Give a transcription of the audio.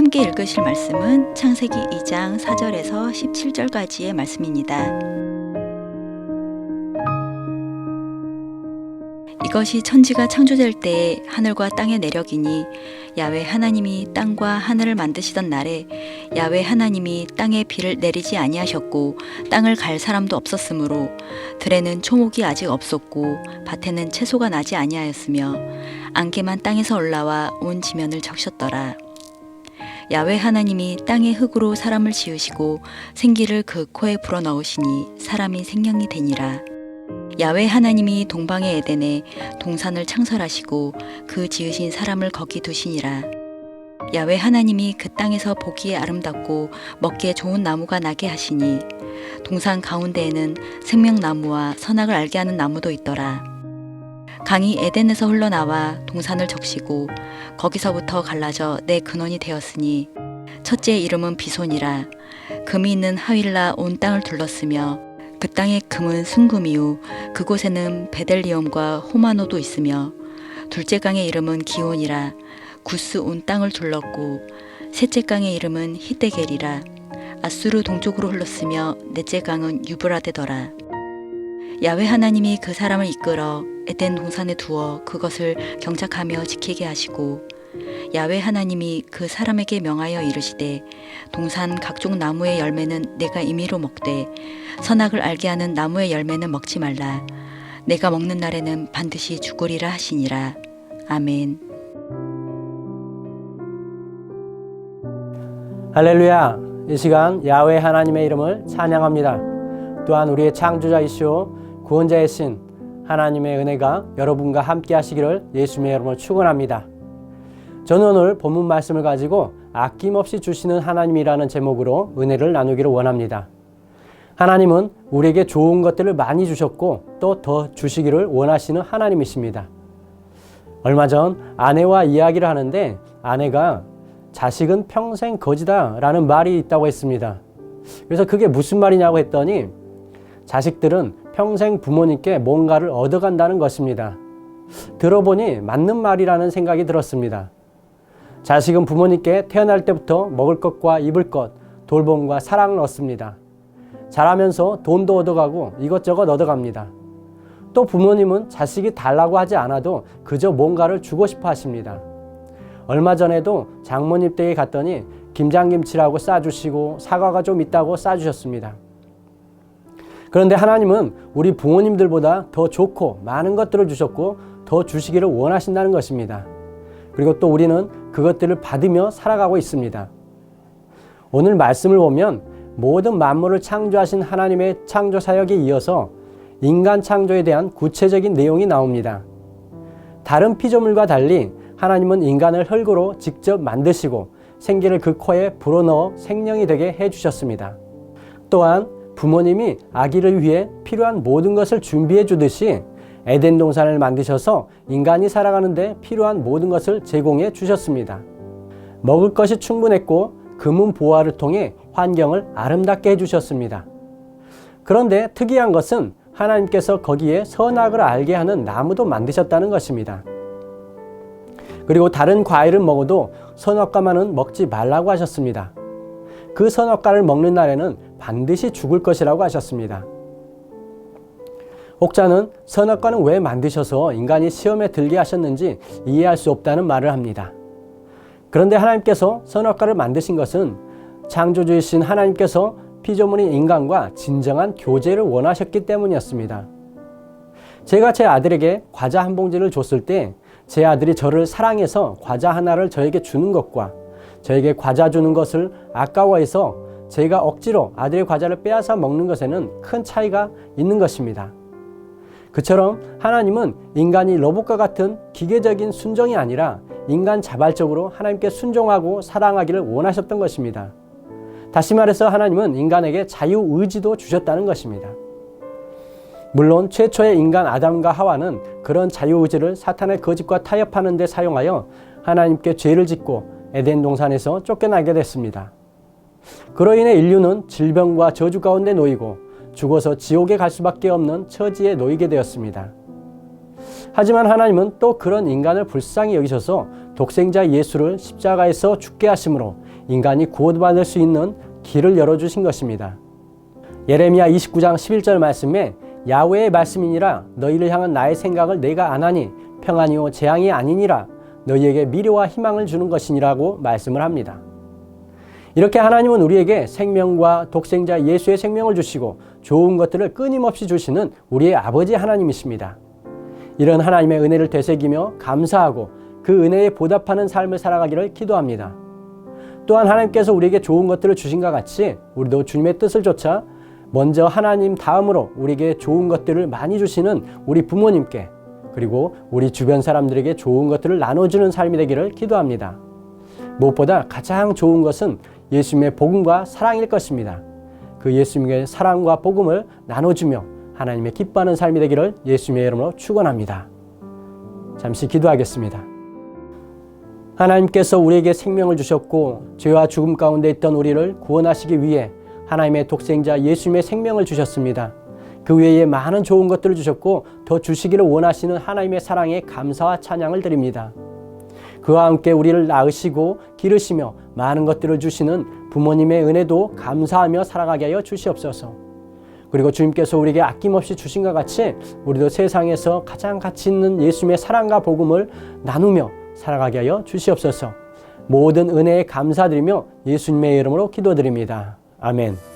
함께 읽으실 말씀은 창세기 2장 4절에서 17절까지의 말씀입니다. 이것이 천지가 창조될 때에 하늘과 땅의 내력이니 야훼 하나님이 땅과 하늘을 만드시던 날에 야훼 하나님이 땅에 비를 내리지 아니하셨고 땅을 갈 사람도 없었으므로 들에는 초목이 아직 없었고 밭에는 채소가 나지 아니하였으며 안개만 땅에서 올라와 온 지면을 적셨더라. 야훼 하나님이 땅의 흙으로 사람을 지으시고 생기를 그 코에 불어넣으시니 사람이 생명이 되니라. 야훼 하나님이 동방의 에덴에 동산을 창설하시고 그 지으신 사람을 거기 두시니라. 야훼 하나님이 그 땅에서 보기에 아름답고 먹기에 좋은 나무가 나게 하시니 동산 가운데에는 생명나무와 선악을 알게 하는 나무도 있더라. 강이 에덴에서 흘러나와 동산을 적시고 거기서부터 갈라져 내 근원이 되었으니 첫째의 이름은 비손이라. 금이 있는 하윌라 온 땅을 둘렀으며 그 땅의 금은 순금이요 그곳에는 베델리엄과 호마노도 있으며 둘째 강의 이름은 기온이라. 구스 온 땅을 둘렀고 셋째 강의 이름은 히데겔이라. 아수르 동쪽으로 흘렀으며 넷째 강은 유브라데더라. 야훼 하나님이 그 사람을 이끌어 에덴 동산에 두어 그것을 경작하며 지키게 하시고 야훼 하나님이 그 사람에게 명하여 이르시되 동산 각종 나무의 열매는 내가 임의로 먹되 선악을 알게 하는 나무의 열매는 먹지 말라. 내가 먹는 날에는 반드시 죽으리라 하시니라. 아멘. 할렐루야. 이 시간 야훼 하나님의 이름을 찬양합니다. 또한 우리의 창조자이시오 구원자의 신 하나님의 은혜가 여러분과 함께 하시기를 예수님의 이름으로 축원합니다. 저는 오늘 본문 말씀을 가지고 아낌없이 주시는 하나님이라는 제목으로 은혜를 나누기를 원합니다. 하나님은 우리에게 좋은 것들을 많이 주셨고 또 더 주시기를 원하시는 하나님이십니다. 얼마 전 아내와 이야기를 하는데 아내가 자식은 평생 거지다 라는 말이 있다고 했습니다. 그래서 그게 무슨 말이냐고 했더니 자식들은 평생 부모님께 뭔가를 얻어간다는 것입니다. 들어보니 맞는 말이라는 생각이 들었습니다. 자식은 부모님께 태어날 때부터 먹을 것과 입을 것, 돌봄과 사랑을 얻습니다. 자라면서 돈도 얻어가고 이것저것 얻어갑니다. 또 부모님은 자식이 달라고 하지 않아도 그저 뭔가를 주고 싶어 하십니다. 얼마 전에도 장모님 댁에 갔더니 김장김치라고 싸주시고 사과가 좀 있다고 싸주셨습니다. 그런데 하나님은 우리 부모님들보다 더 좋고 많은 것들을 주셨고 더 주시기를 원하신다는 것입니다. 그리고 또 우리는 그것들을 받으며 살아가고 있습니다. 오늘 말씀을 보면 모든 만물을 창조하신 하나님의 창조 사역에 이어서 인간 창조에 대한 구체적인 내용이 나옵니다. 다른 피조물과 달리 하나님은 인간을 흙으로 직접 만드시고 생기를 그 코에 불어넣어 생명이 되게 해주셨습니다. 또한 부모님이 아기를 위해 필요한 모든 것을 준비해 주듯이 에덴 동산을 만드셔서 인간이 살아가는 데 필요한 모든 것을 제공해 주셨습니다. 먹을 것이 충분했고 금은 보화를 통해 환경을 아름답게 해주셨습니다. 그런데 특이한 것은 하나님께서 거기에 선악을 알게 하는 나무도 만드셨다는 것입니다. 그리고 다른 과일을 먹어도 선악과만은 먹지 말라고 하셨습니다. 그 선악과를 먹는 날에는 반드시 죽을 것이라고 하셨습니다. 혹자는 선악과는 왜 만드셔서 인간이 시험에 들게 하셨는지 이해할 수 없다는 말을 합니다. 그런데 하나님께서 선악과를 만드신 것은 창조주이신 하나님께서 피조물인 인간과 진정한 교제를 원하셨기 때문이었습니다. 제가 제 아들에게 과자 한 봉지를 줬을 때 제 아들이 저를 사랑해서 과자 하나를 저에게 주는 것과 저에게 과자 주는 것을 아까워해서 제가 억지로 아들의 과자를 빼앗아 먹는 것에는 큰 차이가 있는 것입니다. 그처럼 하나님은 인간이 로봇과 같은 기계적인 순종이 아니라 인간 자발적으로 하나님께 순종하고 사랑하기를 원하셨던 것입니다. 다시 말해서 하나님은 인간에게 자유의지도 주셨다는 것입니다. 물론 최초의 인간 아담과 하와는 그런 자유의지를 사탄의 거짓과 타협하는 데 사용하여 하나님께 죄를 짓고 에덴 동산에서 쫓겨나게 됐습니다. 그로 인해 인류는 질병과 저주 가운데 놓이고 죽어서 지옥에 갈 수밖에 없는 처지에 놓이게 되었습니다. 하지만 하나님은 또 그런 인간을 불쌍히 여기셔서 독생자 예수를 십자가에서 죽게 하심으로 인간이 구원받을 수 있는 길을 열어주신 것입니다. 예레미야 29장 11절 말씀에 야훼의 말씀이니라 너희를 향한 나의 생각을 내가 아나니 평안이요 재앙이 아니니라 너희에게 미래와 희망을 주는 것이니라고 말씀을 합니다. 이렇게 하나님은 우리에게 생명과 독생자 예수의 생명을 주시고 좋은 것들을 끊임없이 주시는 우리의 아버지 하나님이십니다. 이런 하나님의 은혜를 되새기며 감사하고 그 은혜에 보답하는 삶을 살아가기를 기도합니다. 또한 하나님께서 우리에게 좋은 것들을 주신 것 같이 우리도 주님의 뜻을 좇아 먼저 하나님 다음으로 우리에게 좋은 것들을 많이 주시는 우리 부모님께 그리고 우리 주변 사람들에게 좋은 것들을 나눠주는 삶이 되기를 기도합니다. 무엇보다 가장 좋은 것은 예수님의 복음과 사랑일 것입니다. 그 예수님의 사랑과 복음을 나눠주며 하나님의 기뻐하는 삶이 되기를 예수님의 이름으로 축원합니다. 잠시 기도하겠습니다. 하나님께서 우리에게 생명을 주셨고 죄와 죽음 가운데 있던 우리를 구원하시기 위해 하나님의 독생자 예수님의 생명을 주셨습니다. 그 외에 많은 좋은 것들을 주셨고 더 주시기를 원하시는 하나님의 사랑에 감사와 찬양을 드립니다. 그와 함께 우리를 낳으시고 기르시며 많은 것들을 주시는 부모님의 은혜도 감사하며 살아가게 하여 주시옵소서. 그리고 주님께서 우리에게 아낌없이 주신 것 같이 우리도 세상에서 가장 가치 있는 예수님의 사랑과 복음을 나누며 살아가게 하여 주시옵소서. 모든 은혜에 감사드리며 예수님의 이름으로 기도드립니다. 아멘.